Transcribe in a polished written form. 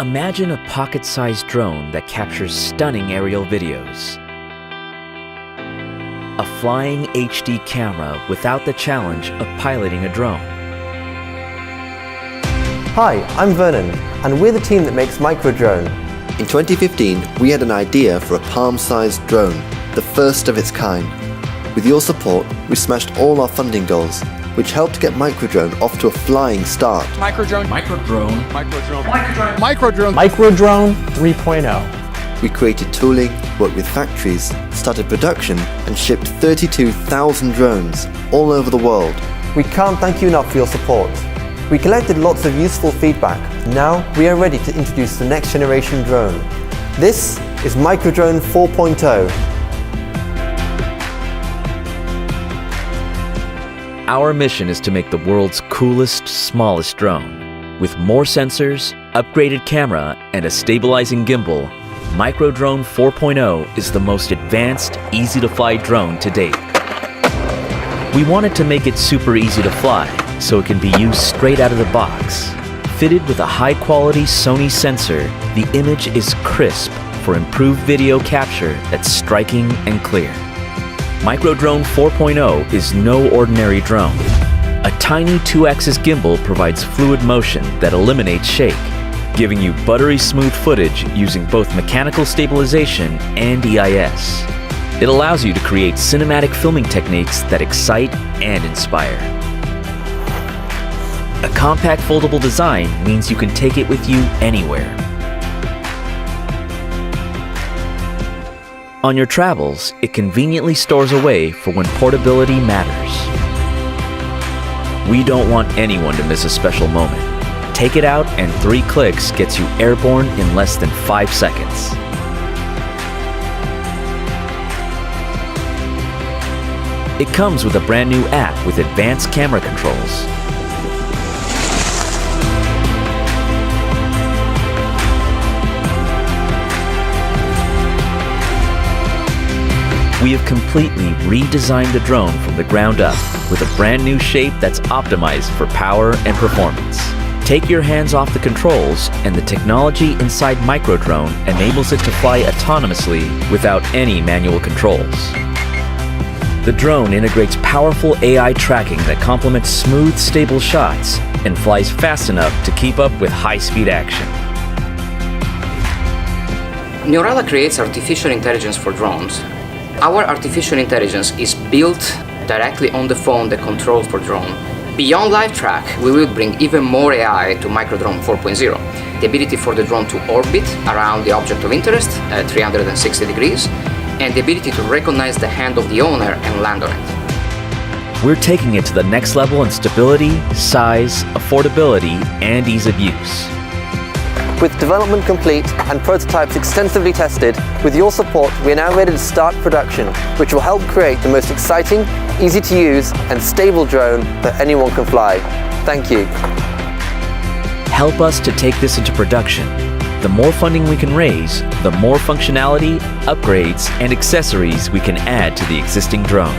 Imagine a pocket-sized drone that captures stunning aerial videos. A flying HD camera without the challenge of piloting a drone. Hi, I'm Vernon, and we're the team that makes Microdrone. In 2015, we had an idea for a palm-sized drone, the first of its kind. With your support, we smashed all our funding goals, which helped get Microdrone off to a flying start. Microdrone 3.0. We created tooling, worked with factories, started production, and shipped 32,000 drones all over the world. We can't thank you enough for your support. We collected lots of useful feedback. Now we are ready to introduce the next generation drone. This is Microdrone 4.0. Our mission is to make the world's coolest, smallest drone. With more sensors, upgraded camera, and a stabilizing gimbal, Microdrone 4.0 is the most advanced, easy-to-fly drone to date. We wanted to make it super easy to fly, so it can be used straight out of the box. Fitted with a high-quality Sony sensor, the image is crisp for improved video capture that's striking and clear. Microdrone 4.0 is no ordinary drone. A tiny 2-axis gimbal provides fluid motion that eliminates shake, giving you buttery smooth footage using both mechanical stabilization and EIS. It allows you to create cinematic filming techniques that excite and inspire. A compact foldable design means you can take it with you anywhere. On your travels, it conveniently stores away for when portability matters. We don't want anyone to miss a special moment. Take it out and 3 clicks gets you airborne in less than 5 seconds. It comes with a brand new app with advanced camera controls. We have completely redesigned the drone from the ground up with a brand new shape that's optimized for power and performance. Take your hands off the controls, and the technology inside Microdrone enables it to fly autonomously without any manual controls. The drone integrates powerful AI tracking that complements smooth, stable shots and flies fast enough to keep up with high-speed action. Neurala creates artificial intelligence for drones. Our artificial intelligence is built directly on the phone that controls the drone. Beyond live track, we will bring even more AI to Microdrone 4.0. The ability for the drone to orbit around the object of interest at 360 degrees, and the ability to recognize the hand of the owner and land on it. We're taking it to the next level in stability, size, affordability, and ease of use. With development complete and prototypes extensively tested, with your support, we are now ready to start production, which will help create the most exciting, easy to use, and stable drone that anyone can fly. Thank you. Help us to take this into production. The more funding we can raise, the more functionality, upgrades, and accessories we can add to the existing drone.